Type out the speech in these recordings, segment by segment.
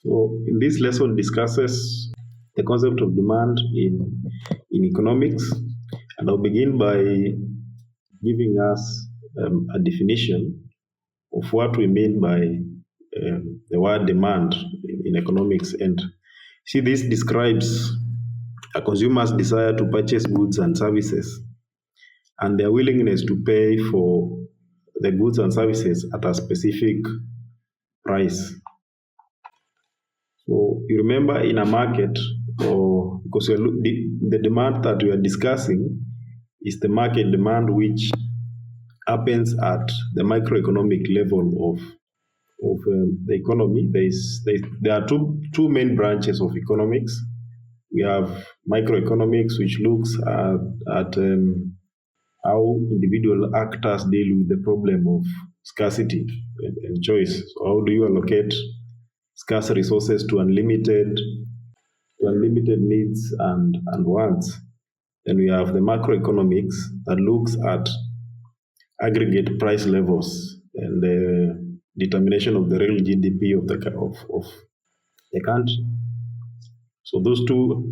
So in this lesson discusses the concept of demand in economics, and I'll begin by giving us a definition of what we mean by the word demand in economics. And see, this describes a consumer's desire to purchase goods and services and their willingness to pay for the goods and services at a specific price. So you remember in a market, or because the demand that we are discussing is the market demand, which happens at the microeconomic level of the economy. There are two main branches of economics. We have microeconomics, which looks at how individual actors deal with the problem of scarcity and choice. So how do you allocate scarce resources to unlimited needs and wants? Then we have the macroeconomics that looks at aggregate price levels and the determination of the real GDP of the country. So those two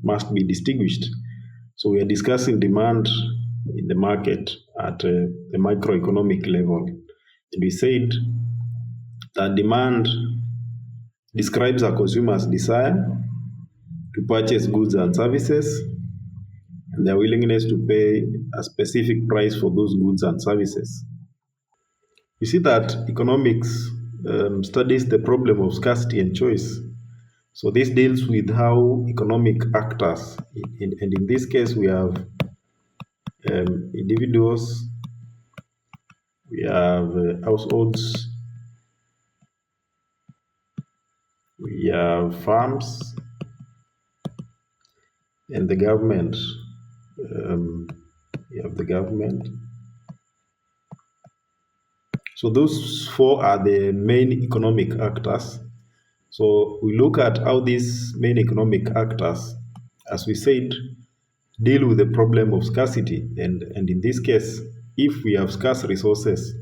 must be distinguished. So we are discussing demand in the market at the microeconomic level. And we said that demand describes a consumer's desire to purchase goods and services and their willingness to pay a specific price for those goods and services. You see that economics studies the problem of scarcity and choice. So this deals with how economic actors, and in this case we have individuals, we have households, we have farms, and the government. We have the government. So those four are the main economic actors. So we look at how these main economic actors, as we said, deal with the problem of scarcity. And in this case, if we have scarce resources,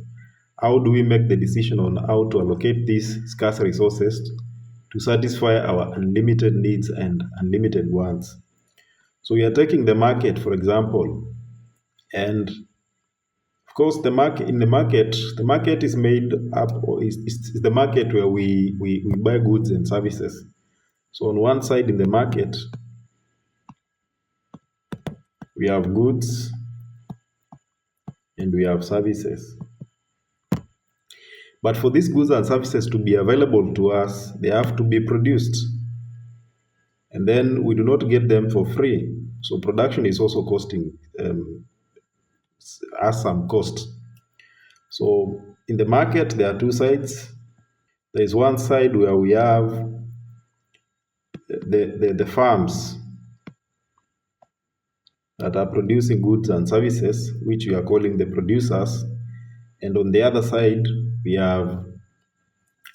how do we make the decision on how to allocate these scarce resources to satisfy our unlimited needs and unlimited wants? So we are taking the market, for example, and of course, the market is made up, or is the market where we buy goods and services. So on one side in the market, we have goods and we have services. But for these goods and services to be available to us, they have to be produced. And then we do not get them for free. So production is also costing us some cost. So in the market, there are two sides. There is one side where we have the farms that are producing goods and services, which we are calling the producers. And on the other side, we have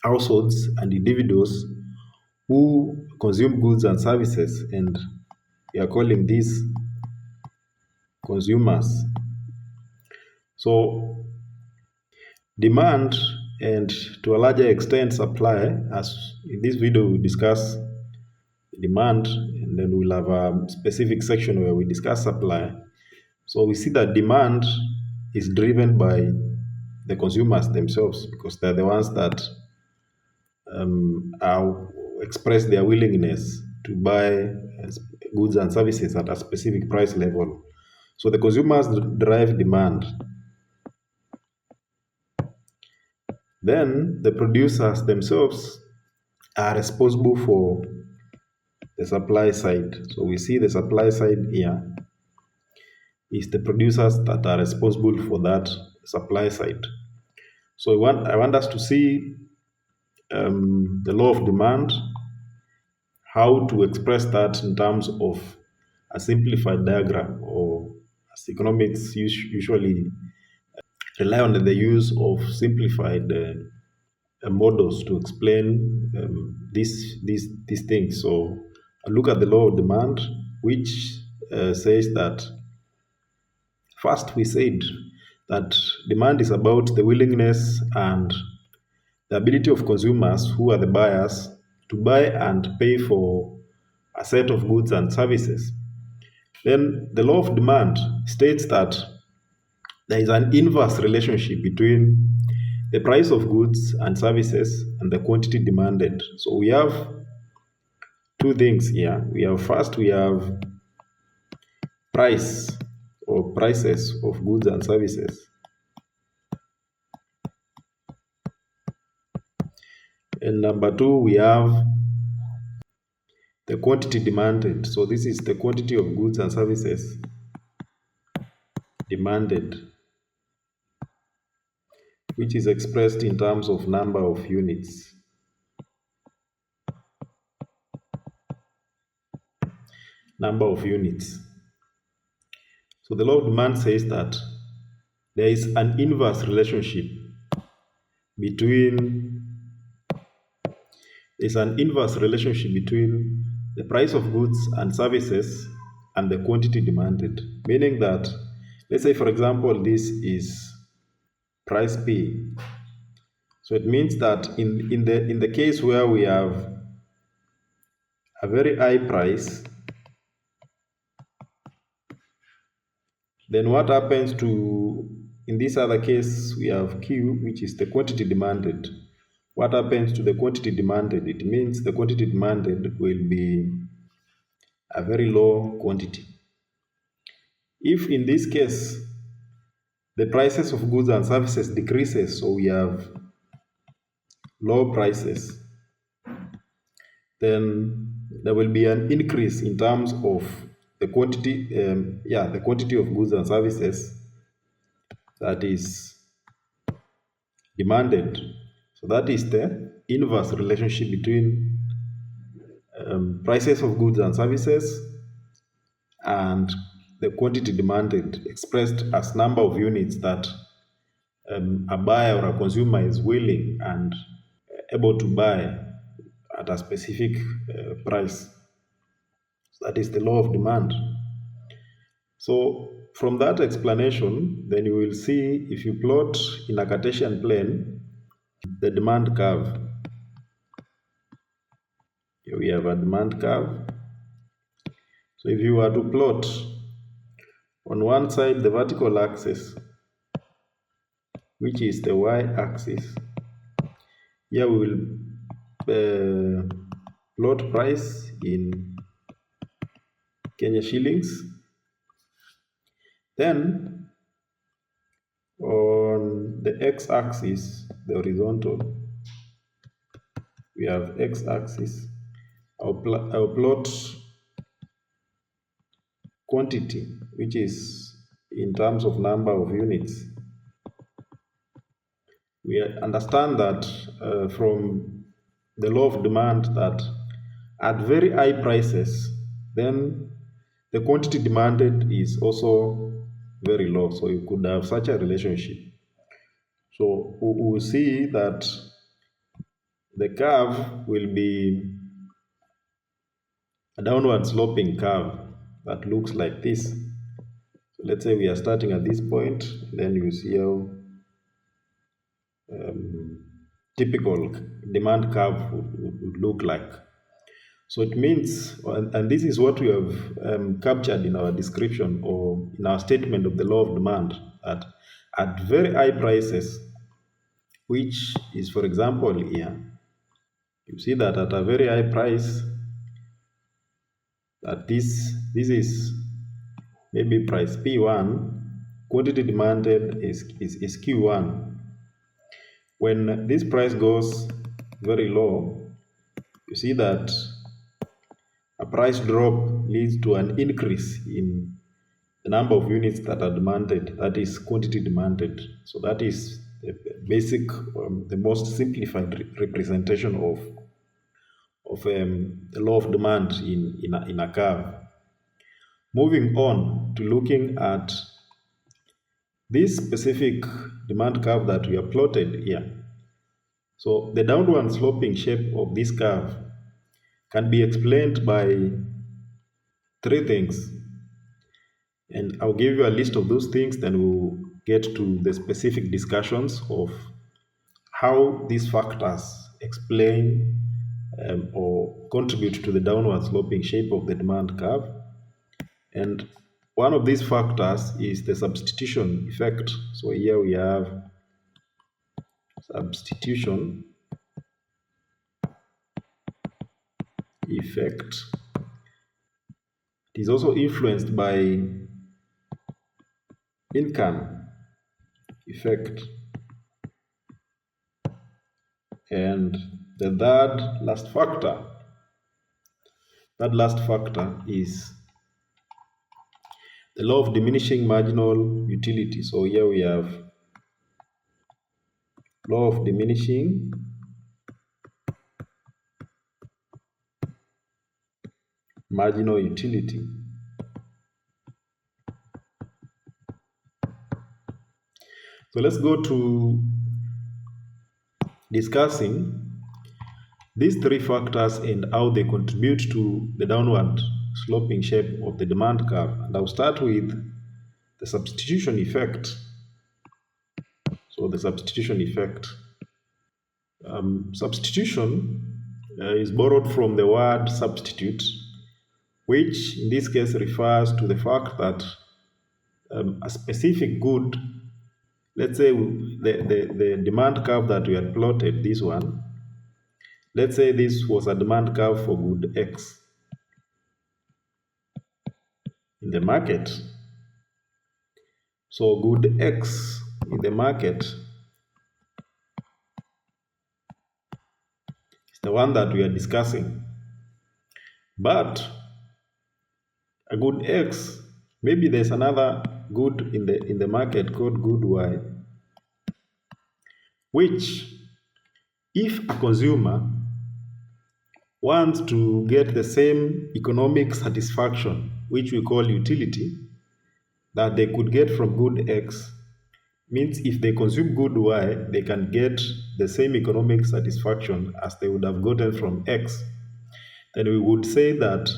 households and individuals who consume goods and services, and we are calling these consumers. So demand and to a larger extent supply, as in this video we discuss demand, and then we'll have a specific section where we discuss supply. So we see that demand is driven by the consumers themselves, because they're the ones that express their willingness to buy goods and services at a specific price level. So the consumers drive demand. Then the producers themselves are responsible for the supply side. So we see the supply side here is the producers that are responsible for that supply side. So I want us to see the law of demand, how to express that in terms of a simplified diagram, or as economics usually rely on the use of simplified models to explain these things. So I look at the law of demand, which says that first we said that demand is about the willingness and the ability of consumers, who are the buyers, to buy and pay for a set of goods and services, then the law of demand states that there is an inverse relationship between the price of goods and services and the quantity demanded. So we have two things here. We have price or prices of goods and services. And number two, we have the quantity demanded. So this is the quantity of goods and services demanded, which is expressed in terms of number of units. Number of units. So the law of demand says that there is an inverse relationship between the price of goods and services and the quantity demanded. Meaning that, let's say for example, this is price P. So it means that in the case where we have a very high price, then what happens to, in this other case, we have Q, which is the quantity demanded. What happens to the quantity demanded? It means the quantity demanded will be a very low quantity. If in this case, the prices of goods and services decreases, so we have low prices, then there will be an increase in terms of the quantity, the quantity of goods and services that is demanded. So that is the inverse relationship between prices of goods and services and the quantity demanded, expressed as number of units that a buyer or a consumer is willing and able to buy at a specific price. So that is the law of demand. So from that explanation, then you will see, if you plot in a Cartesian plane the demand curve. Here we have a demand curve. So if you were to plot on one side the vertical axis, which is the y-axis, here we will plot price in Kenya shillings. Then on the x-axis, the horizontal, we have x-axis. I'll plot quantity, which is in terms of number of units. We understand that from the law of demand that at very high prices, then the quantity demanded is also very low. So you could have such a relationship. So we will see that the curve will be a downward sloping curve that looks like this. So let's say we are starting at this point, then you see how typical demand curve would look like. So it means, and this is what we have captured in our description or in our statement of the law of demand, that at very high prices, which is, for example, here, you see that at a very high price, that this is maybe price P1, quantity demanded is Q1. When this price goes very low, you see that a price drop leads to an increase in the number of units that are demanded, that is quantity demanded. So that is the basic, the most simplified representation of the law of demand in a curve. Moving on to looking at this specific demand curve that we have plotted here. So the downward sloping shape of this curve can be explained by three things. And I'll give you a list of those things, then we'll get to the specific discussions of how these factors explain or contribute to the downward sloping shape of the demand curve. And one of these factors is the substitution effect. So here we have substitution effect. It is also influenced by income effect. And the last factor is the law of diminishing marginal utility. So here we have law of diminishing marginal utility. So let's go to discussing these three factors and how they contribute to the downward sloping shape of the demand curve. And I'll start with the substitution effect. So the substitution effect. Substitution is borrowed from the word substitute, which in this case refers to the fact that a specific good, let's say the demand curve that we had plotted, this one, let's say this was a demand curve for good X in the market. So good X in the market is the one that we are discussing. But a good X, maybe there's another good in the market called good Y, which if a consumer wants to get the same economic satisfaction, which we call utility, that they could get from good X, means if they consume good Y, they can get the same economic satisfaction as they would have gotten from X. Then we would say that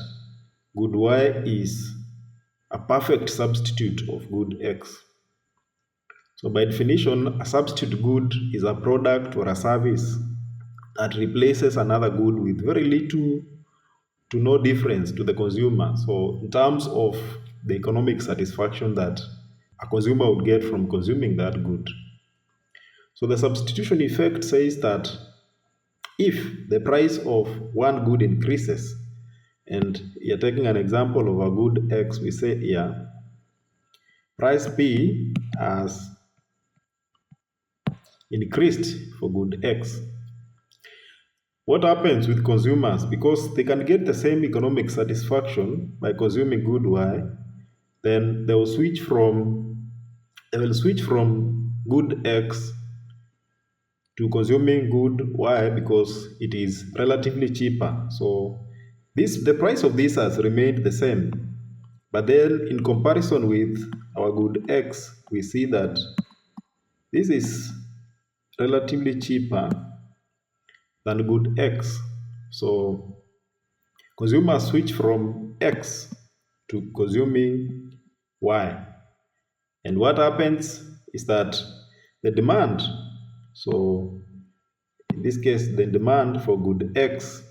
good Y is a perfect substitute of good X. So by definition, a substitute good is a product or a service that replaces another good with very little to no difference to the consumer. So in terms of the economic satisfaction that a consumer would get from consuming that good. So the substitution effect says that if the price of one good increases, and you're taking an example of a good X, we say here, price P has increased for good X. What happens with consumers? Because they can get the same economic satisfaction by consuming good Y, then they will switch from good X to consuming good Y because it is relatively cheaper. So the price of this has remained the same. But then in comparison with our good X, we see that this is relatively cheaper than good X. So consumers switch from X to consuming Y. And what happens is that the demand, so in this case, the demand for good X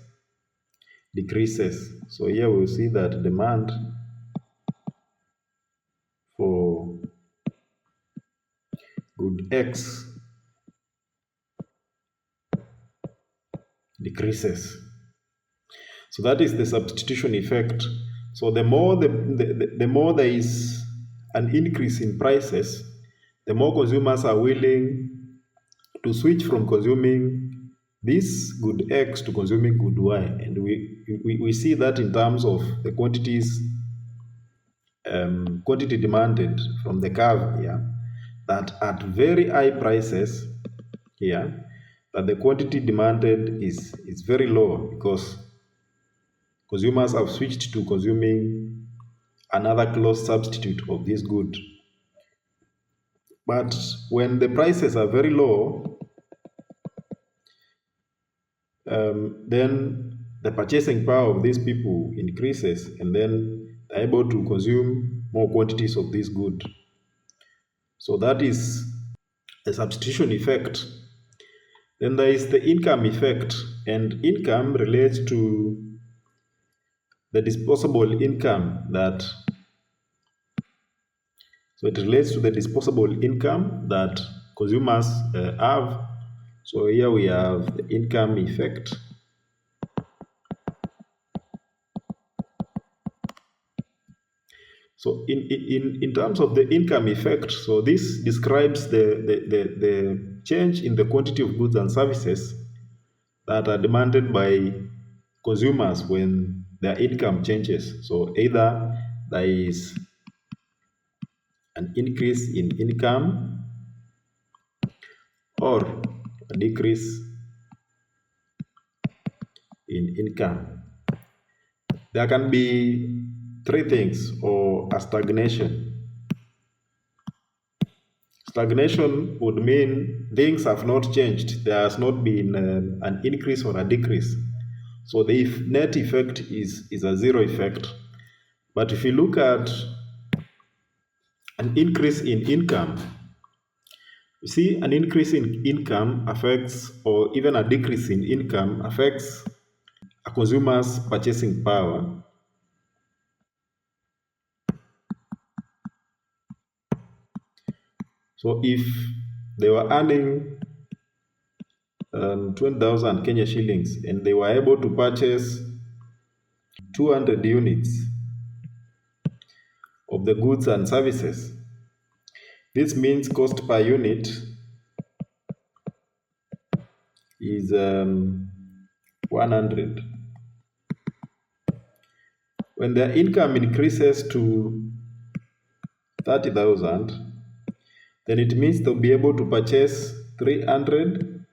decreases. So here we'll see that demand for good X decreases. So that is the substitution effect. So the more there is an increase in prices, the more consumers are willing to switch from consuming this good X to consuming good Y. And we see that in terms of the quantity demanded from the curve here, that at very high prices here, that the quantity demanded is very low because consumers have switched to consuming another close substitute of this good. But when the prices are very low, then the purchasing power of these people increases, and then they're able to consume more quantities of this good. So that is the substitution effect. Then there is the income effect, and income relates to the disposable income it relates to the disposable income that consumers have. So here we have the income effect. So in terms of the income effect, so this describes the change in the quantity of goods and services that are demanded by consumers when their income changes. So either there is an increase in income or a decrease in income. There can be three things or a stagnation. Stagnation would mean things have not changed. There has not been an increase or a decrease. So the net effect is a zero effect. But if you look at an increase in income, you see an increase in income affects, or even a decrease in income affects a consumer's purchasing power. So if they were earning 20,000 Kenya shillings and they were able to purchase 200 units of the goods and services, this means cost per unit is 100. When their income increases to 30,000, then it means they'll be able to purchase 300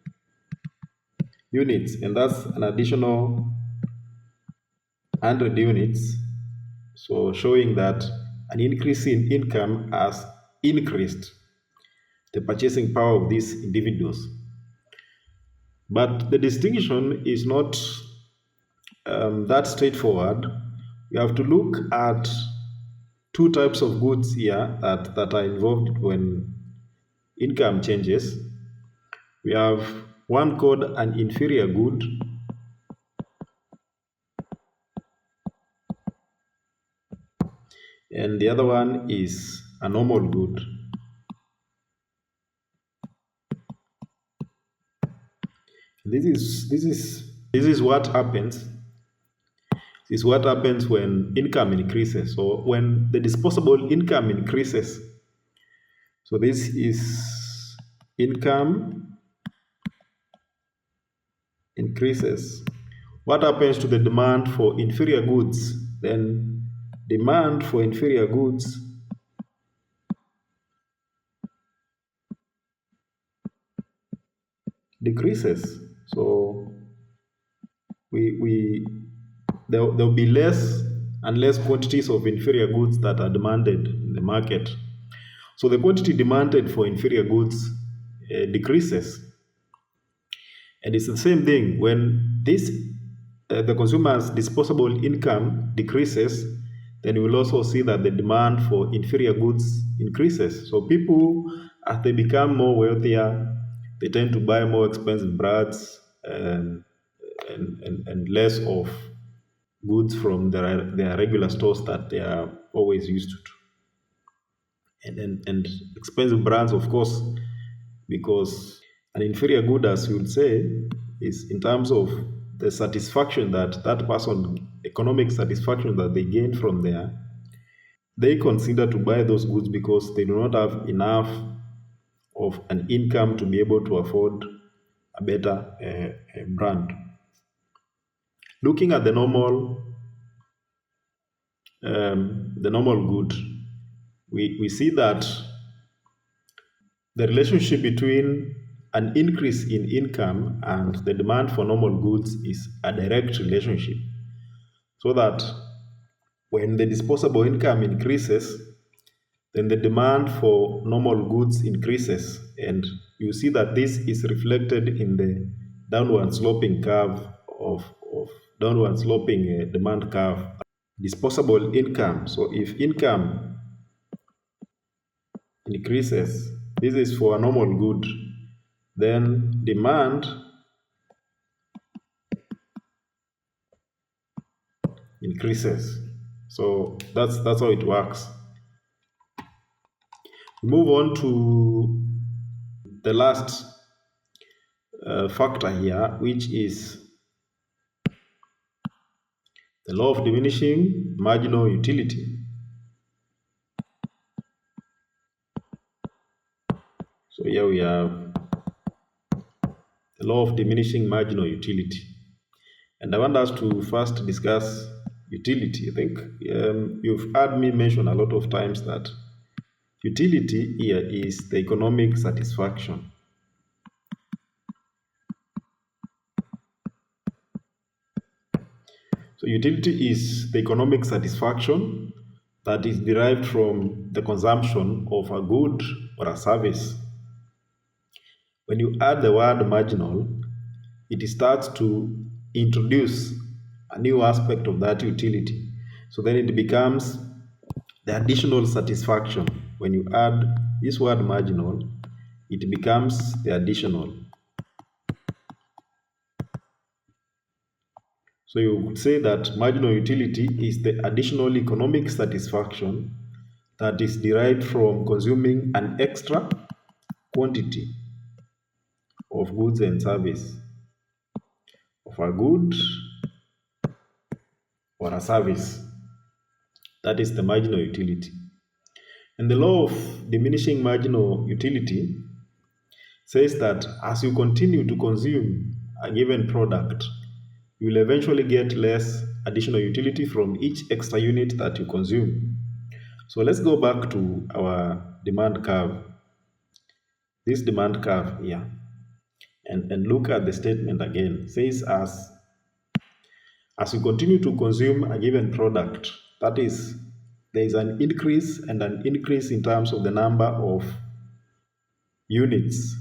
units, and that's an additional 100 units. So showing that an increase in income has increased the purchasing power of these individuals. But the distinction is not that straightforward. You have to look at two types of goods here that are involved when income changes. We have one called an inferior good, and the other one is a normal good. This is what happens. This is what happens when income increases. So when the disposable income increases, so this is income increases. What happens to the demand for inferior goods? Then demand for inferior goods decreases. So there'll be less and less quantities of inferior goods that are demanded in the market. So the quantity demanded for inferior goods decreases. And it's the same thing when the consumer's disposable income decreases, then you will also see that the demand for inferior goods increases. So people, as they become more wealthier, they tend to buy more expensive brands and less of goods from their regular stores that they are always used to. And expensive brands, of course, because an inferior good, as you would say, is in terms of the satisfaction that person, economic satisfaction that they gain from there, they consider to buy those goods because they do not have enough of an income to be able to afford a better brand. Looking at the normal good, we see that the relationship between an increase in income and the demand for normal goods is a direct relationship. So that when the disposable income increases, then the demand for normal goods increases. And you see that this is reflected in the downward sloping curve of downward sloping demand curve. Disposable income. So if income increases, this is for a normal good, then demand increases. So that's how it works. We move on to the last factor here, which is the law of diminishing marginal utility. So here we have the law of diminishing marginal utility. And I want us to first discuss utility. I think you've heard me mention a lot of times that utility here is the economic satisfaction. So utility is the economic satisfaction that is derived from the consumption of a good or a service. When you add the word marginal, it starts to introduce a new aspect of that utility. So then it becomes the additional satisfaction. When you add this word marginal, it becomes the additional. So you could say that marginal utility is the additional economic satisfaction that is derived from consuming an extra quantity of goods and service, of a good or a service. That is the marginal utility. And the law of diminishing marginal utility says that as you continue to consume a given product, you will eventually get less additional utility from each extra unit that you consume. So let's go back to our demand curve, this demand curve here, and look at the statement again. It says as you continue to consume a given product, that is, there is an increase and an increase in terms of the number of units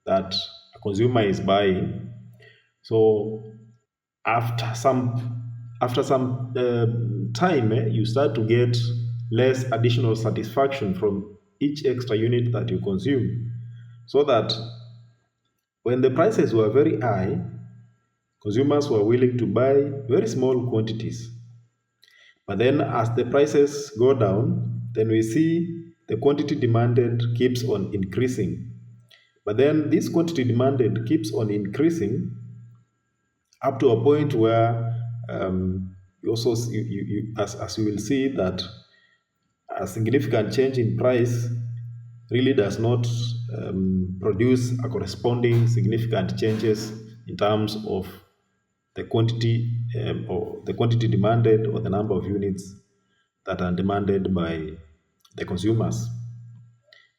that a consumer is buying. So after some time, you start to get less additional satisfaction from each extra unit that you consume. So that when the prices were very high, consumers were willing to buy very small quantities. But then as the prices go down, then we see the quantity demanded keeps on increasing. But then this quantity demanded keeps on increasing up to a point where you also as you will see that a significant change in price really does not produce a corresponding significant changes in terms of the quantity or the quantity demanded or the number of units that are demanded by the consumers.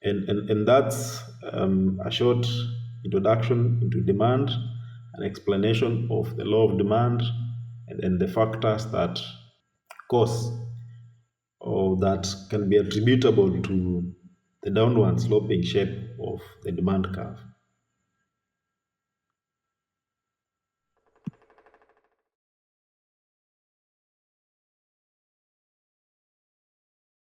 And that's a short introduction into demand, an explanation of the law of demand and the factors that cause or that can be attributable to the downward sloping shape of the demand curve.